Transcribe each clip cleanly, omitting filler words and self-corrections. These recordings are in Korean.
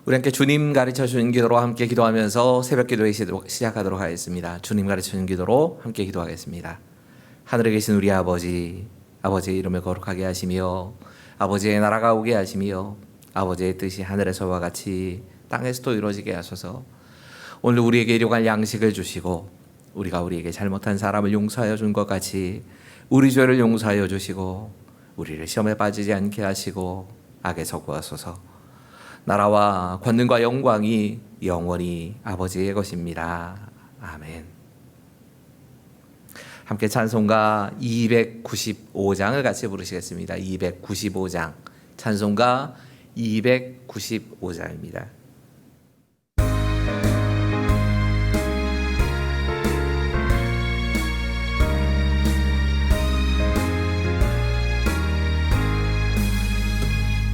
우리 함께 주님 가르쳐 주는 기도로 함께 기도하면서 새벽 기도회 시작하도록 하겠습니다. 주님 가르쳐 주는 기도로 함께 기도하겠습니다. 하늘에 계신 우리 아버지, 아버지의 이름을 거룩하게 하시며 아버지의 나라가 오게 하시며 아버지의 뜻이 하늘에서와 같이 땅에서도 이루어지게 하소서. 오늘 우리에게 일용할 양식을 주시고 우리가 우리에게 잘못한 사람을 용서하여 준 것 같이 우리 죄를 용서하여 주시고 우리를 시험에 빠지지 않게 하시고 악에서 구하소서. 나라와 권능과 영광이 영원히 아버지의 것입니다. 아멘. 함께 찬송가 295장을 같이 부르시겠습니다. 295장, 찬송가 295장입니다.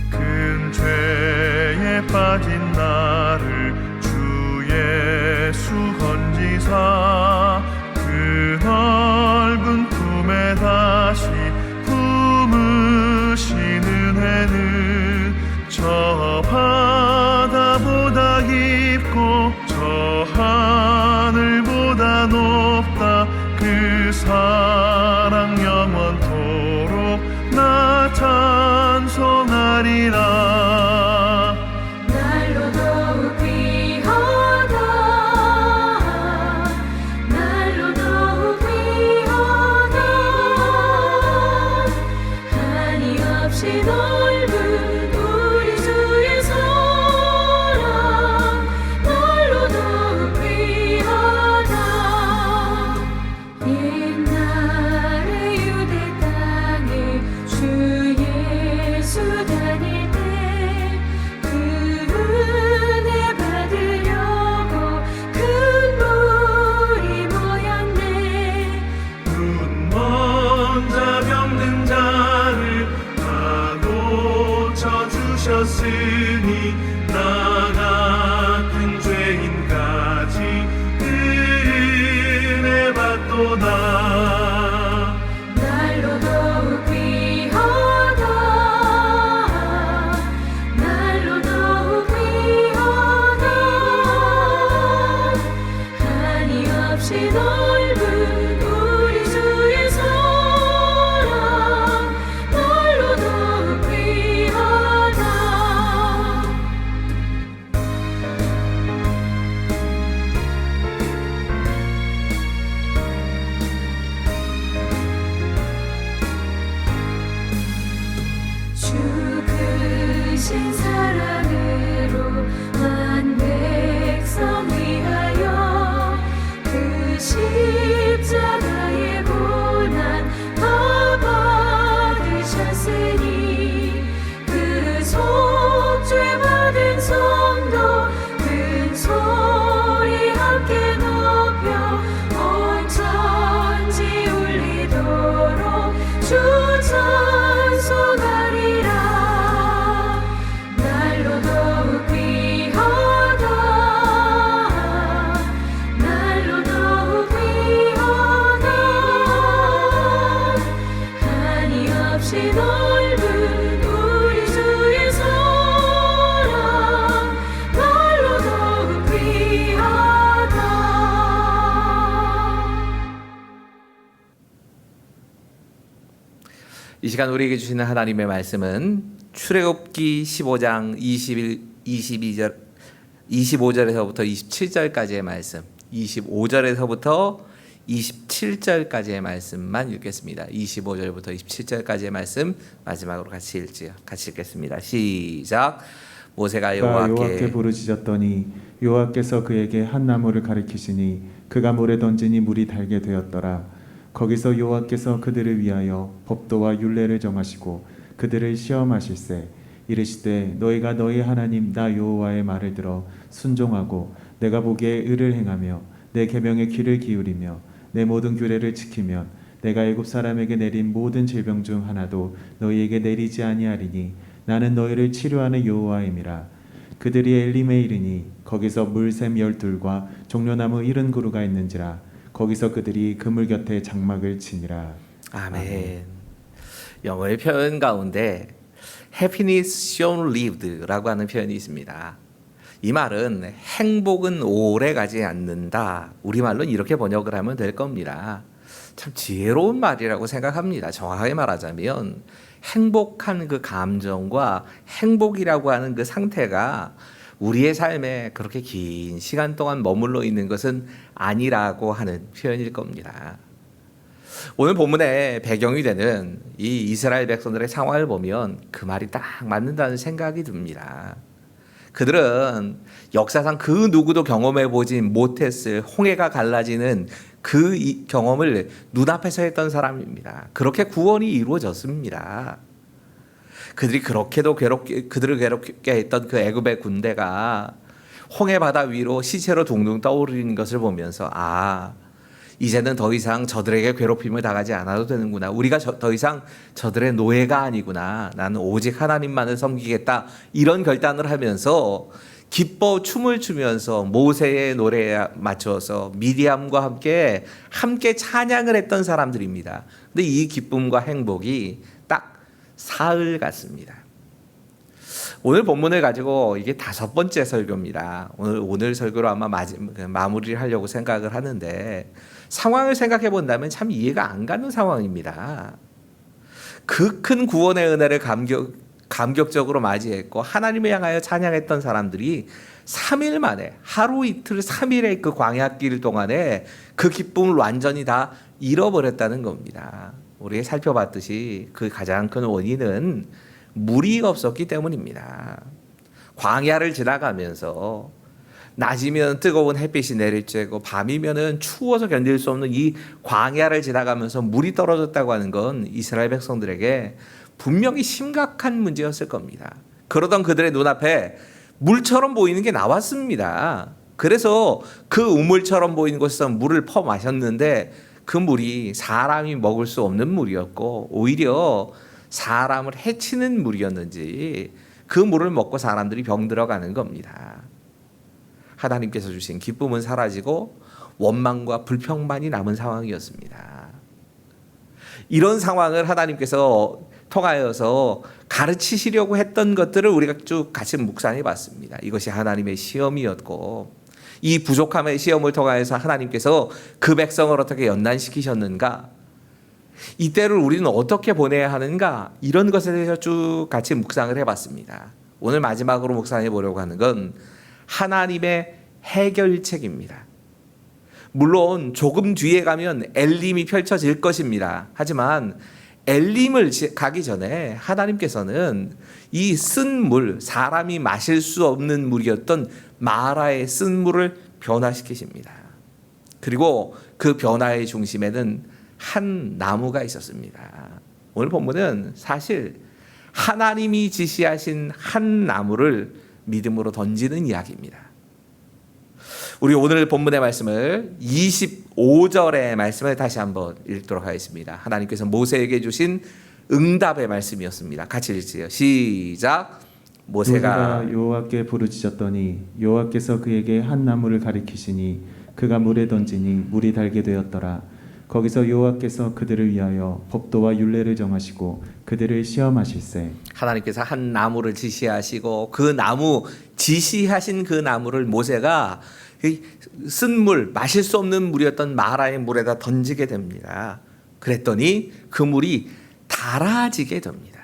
큰 죄에 빠진 나를 주 예수 건지사 그 넓은 품에 다시 품으신 은혜는 저 바다보다 깊고 저 하늘보다 높다. 그 사랑 영원토록 나 찬송하리라. 날로 더욱 귀하다. 날로 더욱 귀하다. 한이 없이 넓은 우리 주의 사랑 날로 더욱 귀하다. 옛날에 유대 땅에 주 예수 다닐 때 그 은혜 받으려고 큰 물이 모였네. 눈먼 자 병든 자를 다 고쳐주셨으니 나 같은 죄인까지 은혜 받도다. 날로 더욱 귀하다. 날로 더욱 귀하다. 한이 없이 넓은 우리 주의 사랑 날로 더욱 귀하다. 주 크신 사랑으로 만 백성 위하여 그 십자가의 고난 다 받으셨으니 그 속죄 받은 성도 큰 소리 함께 높여 온 천지 울리도록 주 찬송하리라. 날로 더욱 귀하다. 날로 더욱 귀하다. 한이 없이 넓은 우리 주의 사랑 날로 더욱 귀하다. 이 시간 우리에게 주시는 하나님의 말씀은 출애굽기 15장 25절에서부터 27절까지의 말씀, 25절에서부터 27절까지의 말씀만 읽겠습니다. 25절부터 27절까지의 말씀 마지막으로 같이 읽겠습니다. 시작. 모세가 여호와께 부르짖었더니 여호와께서 그에게 한 나무를 가리키시니 그가 물에 던지니 물이 달게 되었더라. 거기서 여호와께서 그들을 위하여 법도와 율례를 정하시고 그들을 시험하실세. 이르시되 너희가 너희 하나님 나 여호와의 말을 들어 순종하고 내가 보기에 의를 행하며 내 계명에 귀를 기울이며 내 모든 규례를 지키면 내가 애굽 사람에게 내린 모든 질병 중 하나도 너희에게 내리지 아니하리니 나는 너희를 치료하는 여호와임이라. 그들이 엘림에 이르니 거기서 물샘 12과 종려나무 70그루가 있는지라. 거기서 그들이 그물 곁에 장막을 치니라. 아멘. 영어의 표현 가운데 happiness shown lived라고 하는 표현이 있습니다. 이 말은 행복은 오래 가지 않는다. 우리말로는 이렇게 번역을 하면 될 겁니다. 참 지혜로운 말이라고 생각합니다. 정확하게 말하자면 행복한 그 감정과 행복이라고 하는 그 상태가 우리의 삶에 그렇게 긴 시간 동안 머물러 있는 것은 아니라고 하는 표현일 겁니다. 오늘 본문의 배경이 되는 이 이스라엘 백성들의 상황을 보면 그 말이 딱 맞는다는 생각이 듭니다. 그들은 역사상 그 누구도 경험해 보지 못했을 홍해가 갈라지는 그 경험을 눈앞에서 했던 사람입니다. 그렇게 구원이 이루어졌습니다. 그들이 그렇게도 그들을 괴롭게 했던 그 애굽의 군대가 홍해 바다 위로 시체로 둥둥 떠오르는 것을 보면서 이제는 더 이상 저들에게 괴롭힘을 당하지 않아도 되는구나. 우리가 더 이상 저들의 노예가 아니구나. 나는 오직 하나님만을 섬기겠다. 이런 결단을 하면서 기뻐 춤을 추면서 모세의 노래에 맞춰서 미디암과 함께 찬양을 했던 사람들입니다. 근데 이 기쁨과 행복이 딱 사흘 같습니다. 오늘 본문을 가지고 이게 5번째 설교입니다. 오늘 설교로 아마 마무리를 하려고 생각을 하는데 상황을 생각해 본다면 참 이해가 안 가는 상황입니다. 그 큰 구원의 은혜를 감격적으로 맞이했고 하나님을 향하여 찬양했던 사람들이 3일 만에 하루 이틀 3일의 그 광야길 동안에 그 기쁨을 완전히 다 잃어버렸다는 겁니다. 우리가 살펴봤듯이 그 가장 큰 원인은 물이 없었기 때문입니다. 광야를 지나가면서 낮이면 뜨거운 햇빛이 내리쬐고 밤이면 추워서 견딜 수 없는 이 광야를 지나가면서 물이 떨어졌다고 하는 건 이스라엘 백성들에게 분명히 심각한 문제였을 겁니다. 그러던 그들의 눈앞에 물처럼 보이는 게 나왔습니다. 그래서 그 우물처럼 보이는 곳에서 물을 퍼 마셨는데 그 물이 사람이 먹을 수 없는 물이었고 오히려 사람을 해치는 물이었는지 그 물을 먹고 사람들이 병들어가는 겁니다. 하나님께서 주신 기쁨은 사라지고 원망과 불평만이 남은 상황이었습니다. 이런 상황을 하나님께서 통하여서 가르치시려고 했던 것들을 우리가 쭉 같이 묵상해 봤습니다. 이것이 하나님의 시험이었고 이 부족함의 시험을 통하여서 하나님께서 그 백성을 어떻게 연단시키셨는가, 이때를 우리는 어떻게 보내야 하는가, 이런 것에 대해서 쭉 같이 묵상을 해봤습니다. 오늘 마지막으로 묵상해 보려고 하는 건 하나님의 해결책입니다. 물론 조금 뒤에 가면 엘림이 펼쳐질 것입니다. 하지만 엘림을 가기 전에 하나님께서는 이 쓴 물, 사람이 마실 수 없는 물이었던 마라의 쓴 물을 변화시키십니다. 그리고 그 변화의 중심에는 한 나무가 있었습니다. 오늘 본문은 사실 하나님이 지시하신 한 나무를 믿음으로 던지는 이야기입니다. 우리 오늘 본문의 말씀을 25절의 말씀을 다시 한번 읽도록 하겠습니다. 하나님께서 모세에게 주신 응답의 말씀이었습니다. 같이 읽지요. 시작. 모세가 여호와께 부르짖었더니 여호와께서 그에게 한 나무를 가리키시니 그가 물에 던지니 물이 달게 되었더라. 거기서 여호와께서 그들을 위하여 법도와 율례를 정하시고 그들을 시험하실세. 하나님께서 한 나무를 지시하시고 그 나무, 지시하신 그 나무를 모세가 쓴 물, 마실 수 없는 물이었던 마라의 물에다 던지게 됩니다. 그랬더니 그 물이 달아지게 됩니다.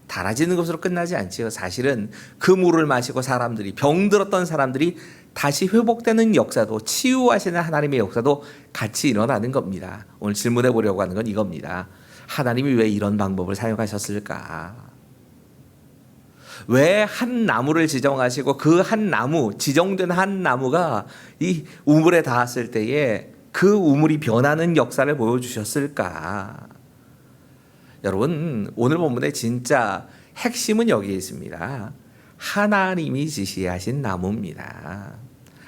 달아지는 것으로 끝나지 않지요. 사실은 그 물을 마시고 사람들이, 병들었던 사람들이 다시 회복되는 역사도, 치유하시는 하나님의 역사도 같이 일어나는 겁니다. 오늘 질문해 보려고 하는 건 이겁니다. 하나님이 왜 이런 방법을 사용하셨을까? 왜 한 나무를 지정하시고 그 한 나무, 지정된 한 나무가 이 우물에 닿았을 때에 그 우물이 변하는 역사를 보여주셨을까? 여러분, 오늘 본문의 진짜 핵심은 여기에 있습니다. 하나님이 지시하신 나무입니다.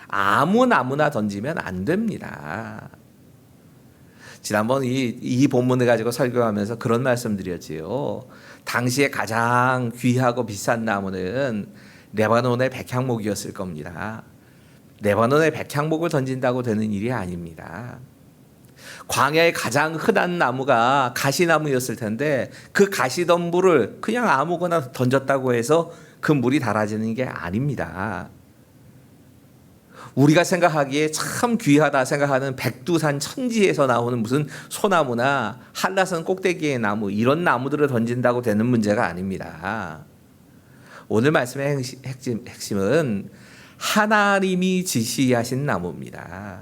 아무 나무나 던지면 안 됩니다. 지난번 이 본문을 가지고 설교하면서 그런 말씀드렸지요. 당시에 가장 귀하고 비싼 나무는 레바논의 백향목이었을 겁니다. 레바논의 백향목을 던진다고 되는 일이 아닙니다. 광야의 가장 흔한 나무가 가시나무였을 텐데 그 가시덤불을 그냥 아무거나 던졌다고 해서 그 물이 달아지는 게 아닙니다. 우리가 생각하기에 참 귀하다 생각하는 백두산 천지에서 나오는 무슨 소나무나 한라산 꼭대기의 나무 이런 나무들을 던진다고 되는 문제가 아닙니다. 오늘 말씀의 핵심은 하나님이 지시하신 나무입니다.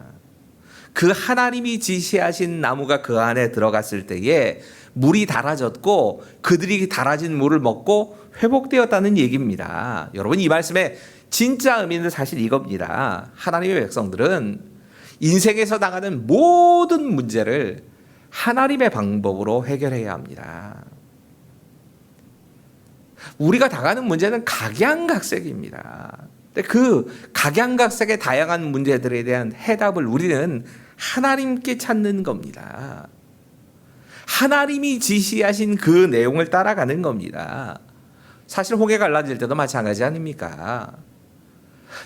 그 하나님이 지시하신 나무가 그 안에 들어갔을 때에 물이 달아졌고 그들이 달아진 물을 먹고 회복되었다는 얘기입니다. 여러분, 이 말씀의 진짜 의미는 사실 이겁니다. 하나님의 백성들은 인생에서 당하는 모든 문제를 하나님의 방법으로 해결해야 합니다. 우리가 당하는 문제는 각양각색입니다. 근데 그 각양각색의 다양한 문제들에 대한 해답을 우리는 하나님께 찾는 겁니다. 하나님이 지시하신 그 내용을 따라가는 겁니다. 사실 홍해 갈라질 때도 마찬가지 아닙니까?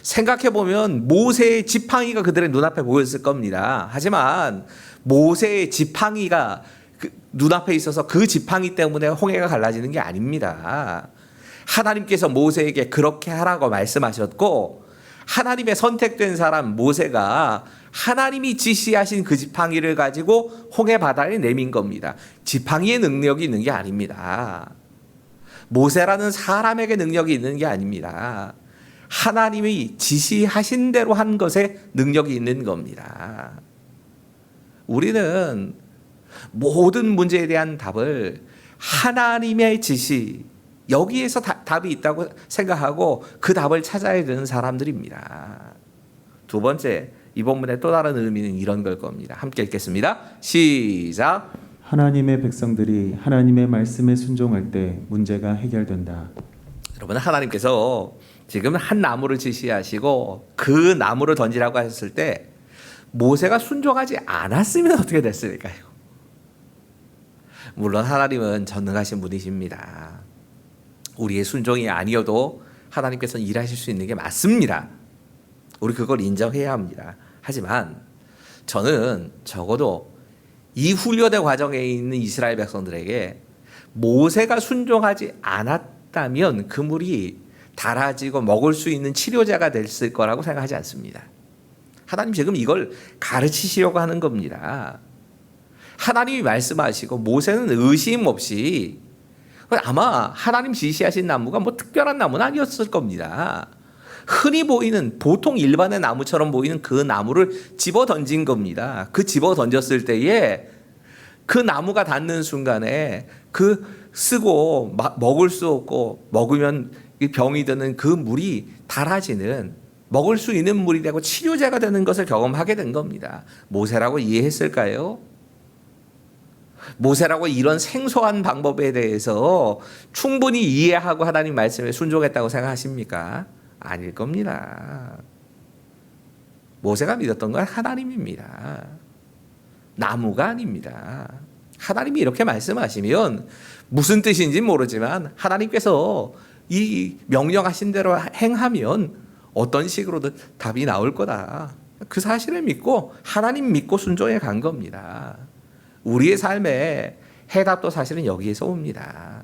생각해보면 모세의 지팡이가 그들의 눈앞에 보였을 겁니다. 하지만 모세의 지팡이가 눈앞에 있어서 그 지팡이 때문에 홍해가 갈라지는 게 아닙니다. 하나님께서 모세에게 그렇게 하라고 말씀하셨고 하나님의 선택된 사람 모세가 하나님이 지시하신 그 지팡이를 가지고 홍해 바다에 내민 겁니다. 지팡이의 능력이 있는 게 아닙니다. 모세라는 사람에게 능력이 있는 게 아닙니다. 하나님이 지시하신 대로 한 것에 능력이 있는 겁니다. 우리는 모든 문제에 대한 답을 하나님의 지시, 여기에서 답이 있다고 생각하고 그 답을 찾아야 되는 사람들입니다. 두 번째, 이 본문의 또 다른 의미는 이런 걸 겁니다. 함께 읽겠습니다. 시작. 하나님의 백성들이 하나님의 말씀에 순종할 때 문제가 해결된다. 여러분, 하나님께서 지금 한 나무를 지시하시고 그 나무를 던지라고 하셨을 때 모세가 순종하지 않았으면 어떻게 됐을까요? 물론 하나님은 전능하신 분이십니다. 우리의 순종이 아니어도 하나님께서는 일하실 수 있는 게 맞습니다. 우리 그걸 인정해야 합니다. 하지만 저는 적어도 이 훈련의 과정에 있는 이스라엘 백성들에게 모세가 순종하지 않았다면 그 물이 달아지고 먹을 수 있는 치료제가 됐을 거라고 생각하지 않습니다. 하나님 지금 이걸 가르치시려고 하는 겁니다. 하나님이 말씀하시고 모세는 의심 없이 아마 하나님 지시하신 나무가 뭐 특별한 나무는 아니었을 겁니다. 흔히 보이는 보통 일반의 나무처럼 보이는 그 나무를 집어 던진 겁니다. 그 집어 던졌을 때에 그 나무가 닿는 순간에 그 쓰고 먹을 수 없고 먹으면 병이 드는 그 물이 달아지는 먹을 수 있는 물이 되고 치료제가 되는 것을 경험하게 된 겁니다. 모세라고 이해했을까요? 모세라고 이런 생소한 방법에 대해서 충분히 이해하고 하나님 말씀에 순종했다고 생각하십니까? 아닐 겁니다. 모세가 믿었던 건 하나님입니다. 나무가 아닙니다. 하나님이 이렇게 말씀하시면 무슨 뜻인지 모르지만 하나님께서 이 명령하신 대로 행하면 어떤 식으로든 답이 나올 거다. 그 사실을 믿고 하나님 믿고 순종해 간 겁니다. 우리의 삶의 해답도 사실은 여기에서 옵니다.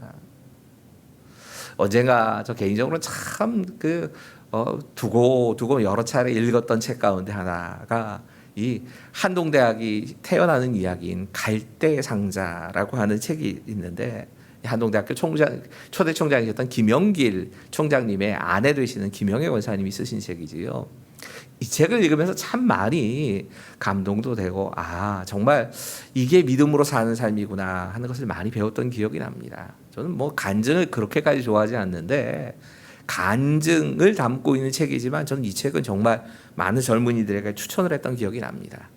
언젠가 저 개인적으로 참 두고 여러 차례 읽었던 책 가운데 하나가 이 한동대학이 태어나는 이야기인 갈대 상자라고 하는 책이 있는데 한동대학교 초대 총장이셨던 김영길 총장님의 아내 되시는 김영애 원사님이 쓰신 책이지요. 이 책을 읽으면서 참 많이 감동도 되고 정말 이게 믿음으로 사는 삶이구나 하는 것을 많이 배웠던 기억이 납니다. 저는 뭐 간증을 그렇게까지 좋아하지 않는데 간증을 담고 있는 책이지만 저는 이 책은 정말 많은 젊은이들에게 추천을 했던 기억이 납니다.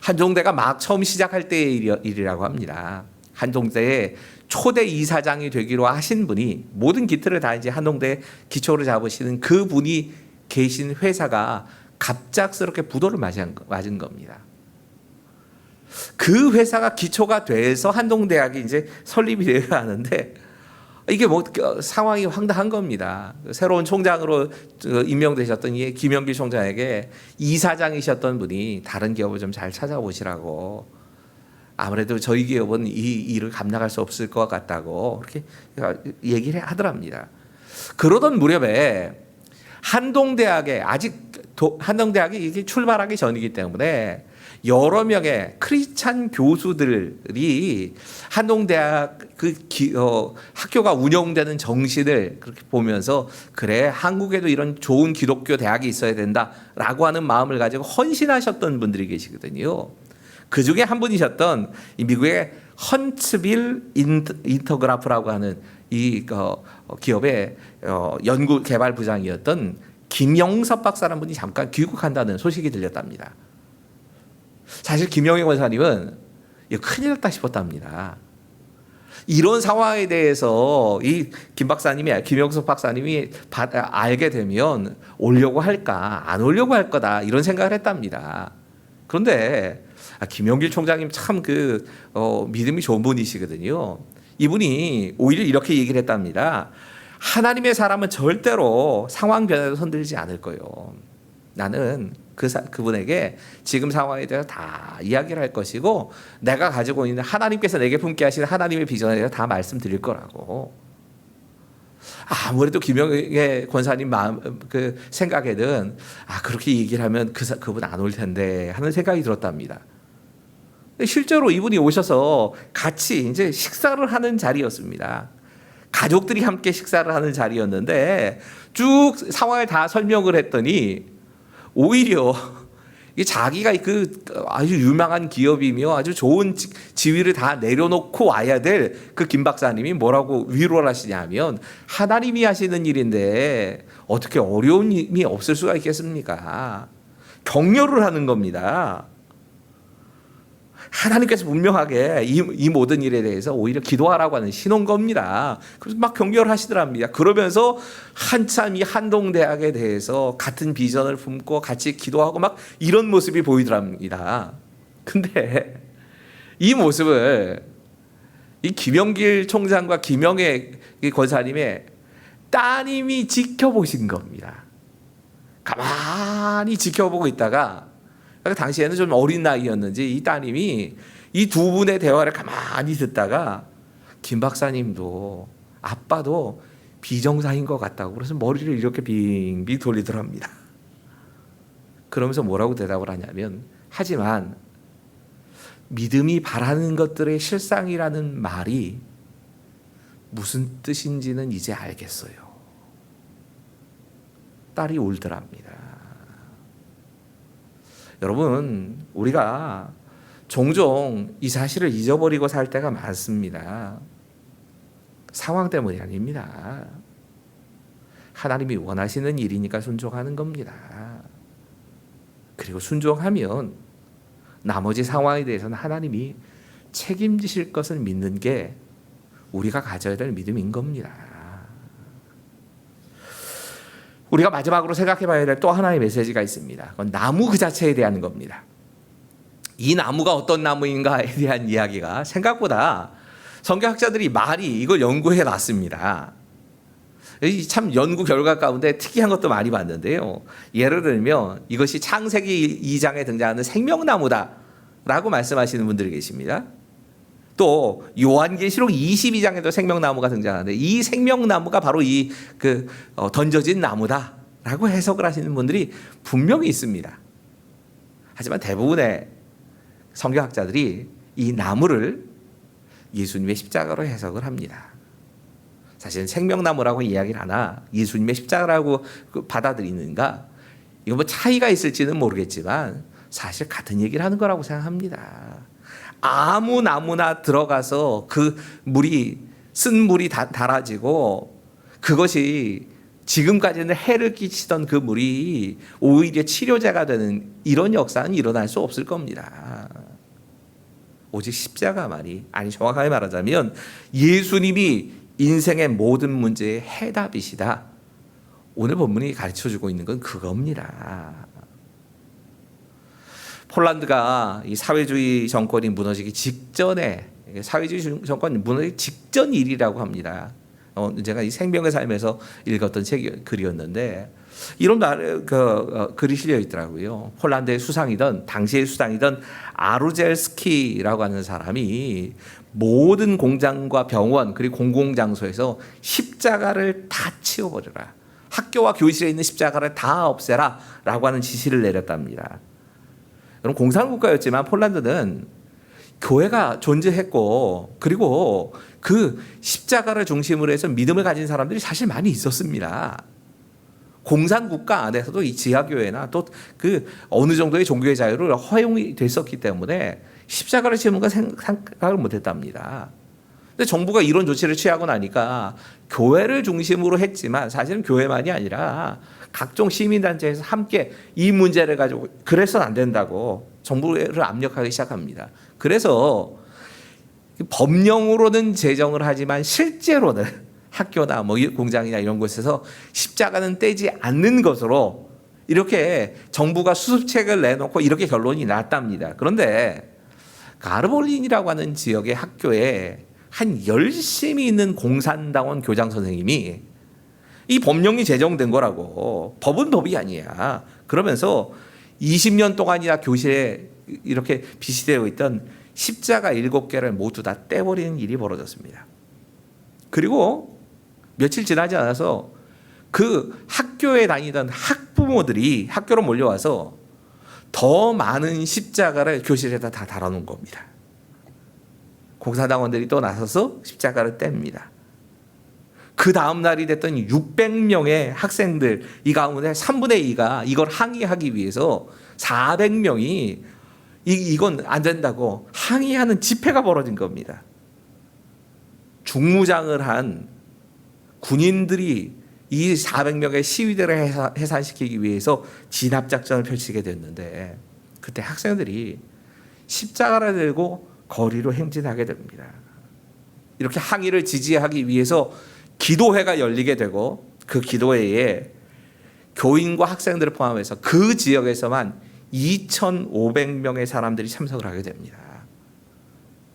한동대가 막 처음 시작할 때의 일이라고 합니다. 한동대의 초대 이사장이 되기로 하신 분이 모든 기틀을 다 이제 한동대 기초를 잡으시는 그 분이 계신 회사가 갑작스럽게 부도를 맞은 겁니다. 그 회사가 기초가 돼서 한동대학이 이제 설립이 되어야 하는데 이게 뭐 상황이 황당한 겁니다. 새로운 총장으로 임명되셨던 이 김영길 총장에게 이사장이셨던 분이 다른 기업을 좀 잘 찾아보시라고 아무래도 저희 기업은 이 일을 감당할 수 없을 것 같다고 그렇게 얘기를 하더랍니다. 그러던 무렵에 한동대학에 아직 한동대학이 이게 출발하기 전이기 때문에 여러 명의 크리스찬 교수들이 한동대학 학교가 운영되는 정신을 그렇게 보면서 그래 한국에도 이런 좋은 기독교 대학이 있어야 된다라고 하는 마음을 가지고 헌신하셨던 분들이 계시거든요. 그 중에 한 분이셨던 이 미국의 헌츠빌 인터그라프라고 하는 이 기업의 연구 개발 부장이었던 김영섭 박사라는 분이 잠깐 귀국한다는 소식이 들렸답니다. 사실 김영애 권사님은 이거 큰일 났다 싶었답니다. 이런 상황에 대해서 이 김영섭 박사님이 알게 되면 오려고 할까 안 오려고 할 거다 이런 생각을 했답니다. 그런데 김용길 총장님 참 믿음이 좋은 분이시거든요. 이분이 오히려 이렇게 얘기를 했답니다. 하나님의 사람은 절대로 상황 변화에도 손들지 않을 거예요. 나는 그분에게 지금 상황에 대해서 다 이야기를 할 것이고 내가 가지고 있는 하나님께서 내게 품게 하시는 하나님의 비전에 대해서 다 말씀드릴 거라고. 아무래도 김영애 권사님 마음 생각에는 그렇게 얘기를 하면 그분 안 올 텐데 하는 생각이 들었답니다. 실제로 이분이 오셔서 같이 이제 식사를 하는 자리였습니다. 가족들이 함께 식사를 하는 자리였는데 쭉 상황을 다 설명을 했더니 오히려 자기가 아주 유명한 기업이며 아주 좋은 지위를 다 내려놓고 와야 될 그 김 박사님이 뭐라고 위로를 하시냐면 하나님이 하시는 일인데 어떻게 어려움이 없을 수가 있겠습니까? 격려를 하는 겁니다. 하나님께서 분명하게 이 모든 일에 대해서 오히려 기도하라고 하는 신호인 겁니다. 그래서 막 격려를 하시더랍니다. 그러면서 한참 이 한동대학에 대해서 같은 비전을 품고 같이 기도하고 막 이런 모습이 보이더랍니다. 근데 이 모습을 이 김영길 총장과 김영애 권사님의 따님이 지켜보신 겁니다. 가만히 지켜보고 있다가 당시에는 좀 어린 나이였는지 이 따님이 이 두 분의 대화를 가만히 듣다가 김 박사님도 아빠도 비정상인 것 같다고 그래서 머리를 이렇게 빙빙 돌리더랍니다. 그러면서 뭐라고 대답을 하냐면 하지만 믿음이 바라는 것들의 실상이라는 말이 무슨 뜻인지는 이제 알겠어요. 딸이 울더랍니다. 여러분, 우리가 종종 이 사실을 잊어버리고 살 때가 많습니다. 상황 때문이 아닙니다. 하나님이 원하시는 일이니까 순종하는 겁니다. 그리고 순종하면 나머지 상황에 대해서는 하나님이 책임지실 것을 믿는 게 우리가 가져야 될 믿음인 겁니다. 우리가 마지막으로 생각해 봐야 될 또 하나의 메시지가 있습니다. 그건 나무 그 자체에 대한 겁니다. 이 나무가 어떤 나무인가에 대한 이야기가 생각보다 성경학자들이 많이 이걸 연구해 놨습니다. 참 연구 결과 가운데 특이한 것도 많이 봤는데요. 예를 들면 이것이 창세기 2장에 등장하는 생명나무다라고 말씀하시는 분들이 계십니다. 또 요한계시록 22장에도 생명나무가 등장하는데 이 생명나무가 바로 던져진 나무다라고 해석을 하시는 분들이 분명히 있습니다. 하지만 대부분의 성경학자들이 이 나무를 예수님의 십자가로 해석을 합니다. 사실은 생명나무라고 이야기를 하나 예수님의 십자가라고 받아들이는가 이거 차이가 있을지는 모르겠지만 사실 같은 얘기를 하는 거라고 생각합니다. 아무 나무나 들어가서 그 쓴 물이 달아지고 그것이 지금까지는 해를 끼치던 그 물이 오히려 치료제가 되는 이런 역사는 일어날 수 없을 겁니다. 오직 십자가만이, 아니 정확하게 말하자면 예수님이 인생의 모든 문제의 해답이시다. 오늘 본문이 가르쳐주고 있는 건 그겁니다. 폴란드가 이 사회주의 정권이 무너지기 직전에 사회주의 정권이 무너지기 직전 일이라고 합니다. 제가 이 생명의 삶에서 읽었던 글이었는데 이런 글이 실려 있더라고요. 폴란드의 당시의 수상이던 아루젤스키라고 하는 사람이 모든 공장과 병원 그리고 공공장소에서 십자가를 다 치워버려라. 학교와 교실에 있는 십자가를 다 없애라 라고 하는 지시를 내렸답니다. 그럼 공산국가였지만 폴란드는 교회가 존재했고 그리고 그 십자가를 중심으로 해서 믿음을 가진 사람들이 사실 많이 있었습니다. 공산국가 안에서도 이 지하교회나 또 그 어느 정도의 종교의 자유를 허용이 됐었기 때문에 십자가를 지는 건 생각을 못했답니다. 근데 정부가 이런 조치를 취하고 나니까 교회를 중심으로 했지만 사실은 교회만이 아니라 각종 시민단체에서 함께 이 문제를 가지고 그래서는 안 된다고 정부를 압력하기 시작합니다. 그래서 법령으로는 제정을 하지만 실제로는 학교나 뭐 공장이나 이런 곳에서 십자가는 떼지 않는 것으로 이렇게 정부가 수습책을 내놓고 이렇게 결론이 났답니다. 그런데 가르볼린이라고 하는 지역의 학교에 한 열심히 있는 공산당원 교장 선생님이 이 법령이 제정된 거라고, 법은 법이 아니야, 그러면서 20년 동안이나 교실에 이렇게 비치되어 있던 십자가 7개를 모두 다 떼버리는 일이 벌어졌습니다. 그리고 며칠 지나지 않아서 그 학교에 다니던 학부모들이 학교로 몰려와서 더 많은 십자가를 교실에다 다 달아놓은 겁니다. 공산당원들이 또 나서서 십자가를 뗍니다. 그 다음 날이 됐던 600명의 학생들, 이 가운데 3분의 2가 이걸 항의하기 위해서 400명이 이건 안 된다고 항의하는 집회가 벌어진 겁니다. 중무장을 한 군인들이 이 400명의 시위대를 해산시키기 위해서 진압작전을 펼치게 됐는데 그때 학생들이 십자가를 들고 거리로 행진하게 됩니다. 이렇게 항의를 지지하기 위해서 기도회가 열리게 되고 그 기도회에 교인과 학생들을 포함해서 그 지역에서만 2,500명의 사람들이 참석을 하게 됩니다.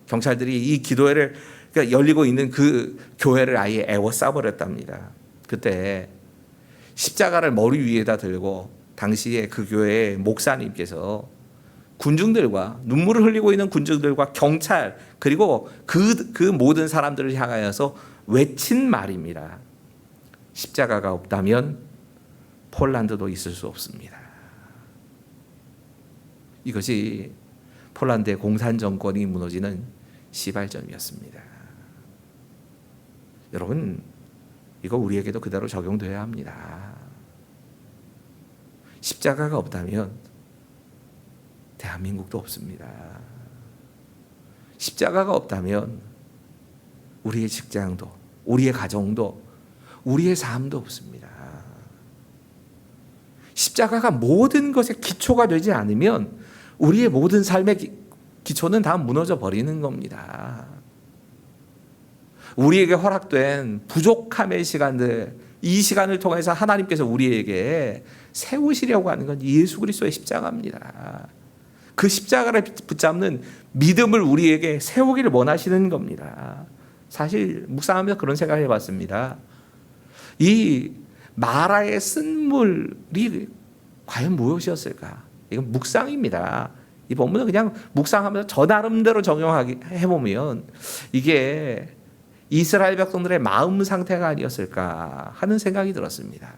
경찰들이 이 기도회를 그러니까 열리고 있는 그 교회를 아예 에워싸버렸답니다. 그때 십자가를 머리 위에다 들고 당시에 그 교회의 목사님께서 군중들과 눈물을 흘리고 있는 군중들과 경찰 그리고 그 모든 사람들을 향하여서 외친 말입니다. 십자가가 없다면 폴란드도 있을 수 없습니다. 이것이 폴란드의 공산 정권이 무너지는 시발점이었습니다. 여러분, 이거 우리에게도 그대로 적용돼야 합니다. 십자가가 없다면 대한민국도 없습니다. 십자가가 없다면 우리의 직장도, 우리의 가정도, 우리의 삶도 없습니다. 십자가가 모든 것의 기초가 되지 않으면 우리의 모든 삶의 기초는 다 무너져 버리는 겁니다. 우리에게 허락된 부족함의 시간들, 이 시간을 통해서 하나님께서 우리에게 세우시려고 하는 건 예수 그리스도의 십자가입니다. 그 십자가를 붙잡는 믿음을 우리에게 세우기를 원하시는 겁니다. 사실 묵상하면서 그런 생각을 해봤습니다. 이 마라의 쓴물이 과연 무엇이었을까? 이건 묵상입니다. 이 본문은 그냥 묵상하면서 저 나름대로 적용해보면 이게 이스라엘 백성들의 마음 상태가 아니었을까 하는 생각이 들었습니다.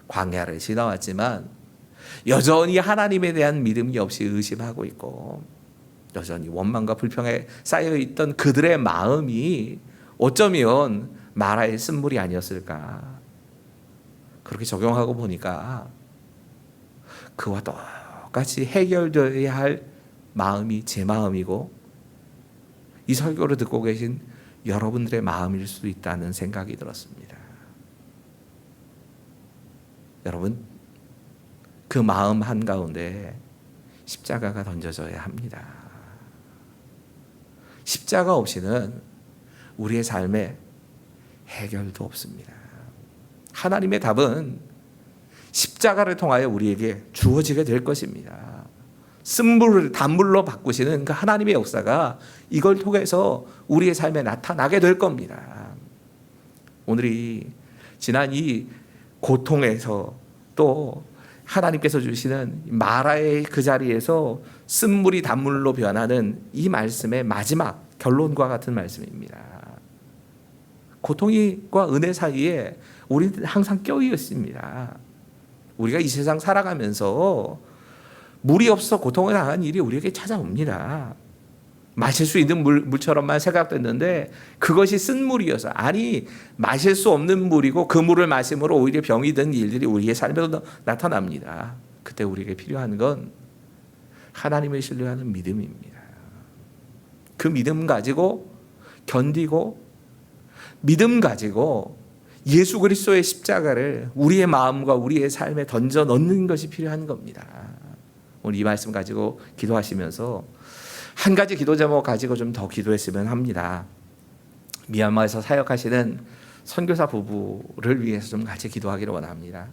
광야를 지나왔지만 여전히 하나님에 대한 믿음이 없이 의심하고 있고 여전히 원망과 불평에 쌓여있던 그들의 마음이 어쩌면 마라의 쓴물이 아니었을까. 그렇게 적용하고 보니까 그와 똑같이 해결되어야 할 마음이 제 마음이고 이 설교를 듣고 계신 여러분들의 마음일 수도 있다는 생각이 들었습니다. 여러분, 그 마음 한가운데 십자가가 던져져야 합니다. 십자가 없이는 우리의 삶에 해결도 없습니다. 하나님의 답은 십자가를 통하여 우리에게 주어지게 될 것입니다. 쓴물을 단물로 바꾸시는 그 하나님의 역사가 이걸 통해서 우리의 삶에 나타나게 될 겁니다. 오늘이 지난 이 고통에서 또 하나님께서 주시는 마라의 그 자리에서 쓴물이 단물로 변하는 이 말씀의 마지막 결론과 같은 말씀입니다. 고통과 은혜 사이에 우리는 항상 껴 있습니다. 우리가 이 세상 살아가면서 물이 없어 고통을 당한 일이 우리에게 찾아옵니다. 마실 수 있는 물처럼만 생각됐는데 그것이 쓴 물이어서, 아니 마실 수 없는 물이고 그 물을 마심으로 오히려 병이 든 일들이 우리의 삶에도 나타납니다. 그때 우리에게 필요한 건 하나님을 신뢰하는 믿음입니다. 그 믿음 가지고 견디고, 믿음 가지고 예수 그리스도의 십자가를 우리의 마음과 우리의 삶에 던져 넣는 것이 필요한 겁니다. 오늘 이 말씀 가지고 기도하시면서 한 가지 기도 제목 가지고 좀 더 기도했으면 합니다. 미얀마에서 사역하시는 선교사 부부를 위해서 좀 같이 기도하기를 원합니다.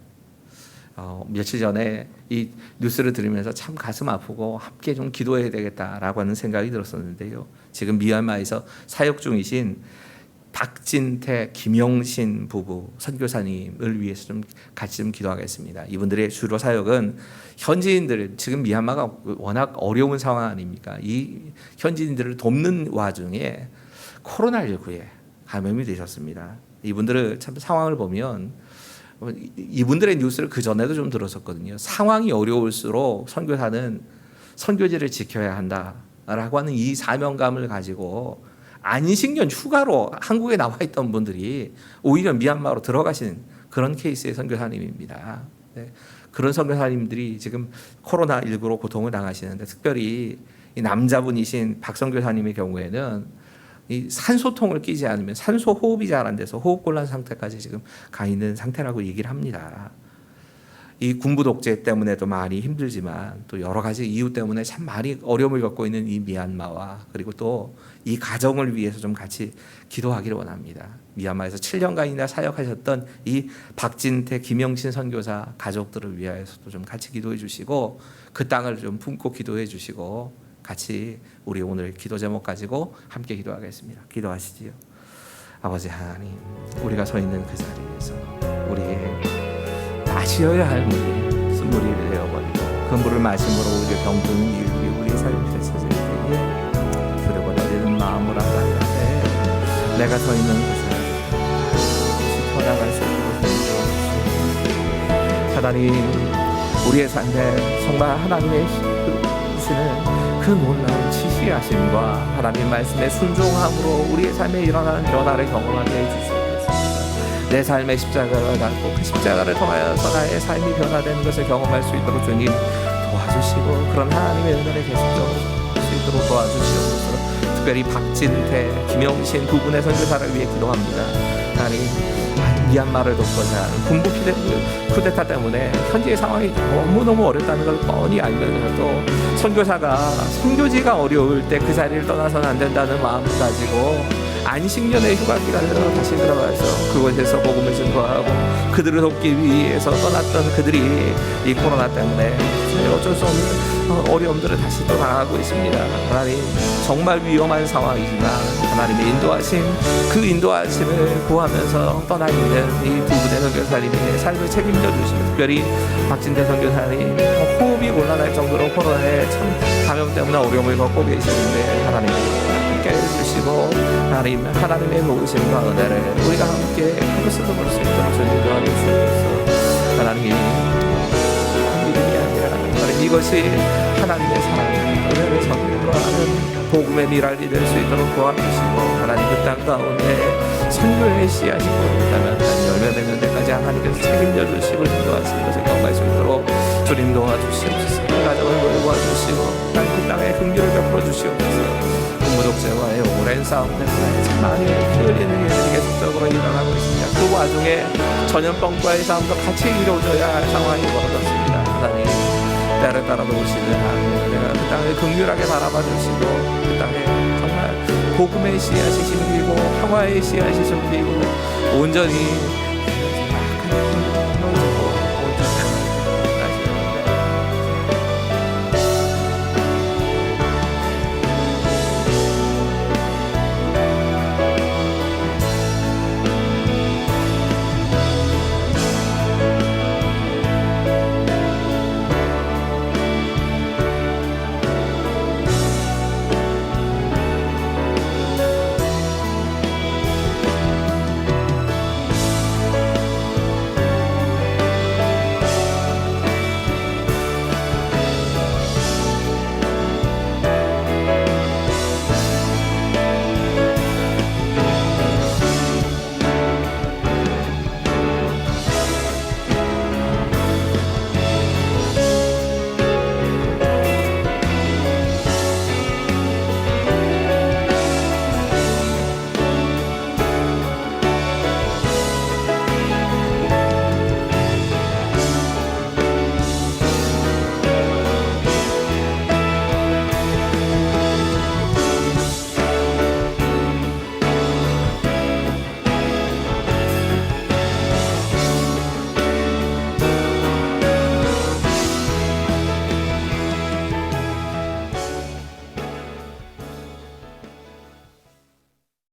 며칠 전에 이 뉴스를 들으면서 참 가슴 아프고 함께 좀 기도해야 되겠다라고 하는 생각이 들었었는데요. 지금 미얀마에서 사역 중이신 박진태, 김영신 부부 선교사님을 위해서 좀 같이 좀 기도하겠습니다. 이분들의 주로 사역은 현지인들, 지금 미얀마가 워낙 어려운 상황 아닙니까? 이 현지인들을 돕는 와중에 코로나19에 감염이 되셨습니다. 이분들을 참 상황을 보면, 이분들의 뉴스를 그 전에도 좀 들었었거든요. 상황이 어려울수록 선교사는 선교지를 지켜야 한다라고 하는 이 사명감을 가지고 안식년 휴가로 한국에 나와 있던 분들이 오히려 미얀마로 들어가신 그런 케이스의 선교사님입니다. 네. 그런 선교사님들이 지금 코로나19로 고통을 당하시는데, 특별히 이 남자분이신 박 선교사님의 경우에는 이 산소통을 끼지 않으면 산소 호흡이 잘 안 돼서 호흡곤란 상태까지 지금 가 있는 상태라고 얘기를 합니다. 이 군부 독재 때문에도 많이 힘들지만 또 여러 가지 이유 때문에 참 많이 어려움을 겪고 있는 이 미얀마와, 그리고 또 이 가정을 위해서 좀 같이 기도하기를 원합니다. 미얀마에서 7년간이나 사역하셨던 이 박진태, 김영신 선교사 가족들을 위하여서도 좀 같이 기도해 주시고, 그 땅을 좀 품고 기도해 주시고, 같이 우리 오늘 기도 제목 가지고 함께 기도하겠습니다. 기도하시지요. 아버지 하나님, 우리가 서 있는 그 자리에서 우리의 마셔야 할 물이 쓴물이 되어버리고 그 물을 마심으로 오히려 병드는 일들이 우리의 삶에 펼쳐질 때에 두려워 떨리는 마음으로 하나님께 내가 서 있는 그 자리에 지켜나갈 수 있도록 도와주시옵소서. 하나님, 우리의 삶에 정말 하나님의 주시는 그 놀라운 지시하심과 하나님 말씀의 순종함으로 우리의 삶에 일어나는 변화를 경험하게 해주시옵소서. 내 삶의 십자가를 달고 그 십자가를 통하여서 나의 삶이 변화되는 것을 경험할 수 있도록 주님 도와주시고, 그런 하나님의 은혜를 계속적으로 수 있도록 도와주시옵소서. 특별히 박진태, 김영신 두 분의 선교사를 위해 기도합니다. 하나님, 미얀마를 돕고자 하는 군부 쿠데타 때문에 현지의 상황이 너무너무 어렵다는 걸 뻔히 알면서도 선교사가 선교지가 어려울 때 그 자리를 떠나서는 안 된다는 마음을 가지고 안식년의 휴가 기간으로 다시 들어가서 그곳에서 복음을 증거하고 그들을 돕기 위해서 떠났던 그들이 이 코로나 때문에 어쩔 수 없는 어려움들을 다시 또 당하고 있습니다. 하나님, 정말 위험한 상황이지만 하나님의 인도하심, 그 인도하심을 구하면서 떠나 있는 이 두 분의 선교사님의 삶을 책임져 주시고, 특별히 박진태 선교사님 호흡이 곤란할 정도로 코로나에 참 감염 때문에 어려움을 겪고 계시는데 하나님 함께 해주시고, 하나님 하나님의 모으심과 은혜를 우리가 함께 그것으로 볼 수 있도록 주님 도와주시옵소서. 하나님, 믿음이 아니라 이것이 하나님의 사랑, 은혜를 선포하는 복음의 미랄이 될 수 있도록 도와주시고, 하나님 그 땅 가운데 선교의 씨앗이 보인다면 열매 맺는 데까지 하나님께서 책임져 주시고 인도하시는 것을 경험할 수 있도록 주님 도와주시옵소서. 가정을 도와주시고 그 땅에 긍휼을 베풀어 주시옵소서. 무독재와의 오랜 싸움 때문에 참 많이 피 흘리는 일들이 계속적으로 일어나고 있습니다. 그 와중에 전염병과의 싸움도 같이 이루어져야 할 상황이 벌어졌습니다. 하나님, 때를 따라 놓으시는 하나님, 내가 그 땅을 긍휼하게 바라봐 주시고 그 땅에 정말 복음의 씨앗이 심기고 평화의 씨앗이 심기고 온전히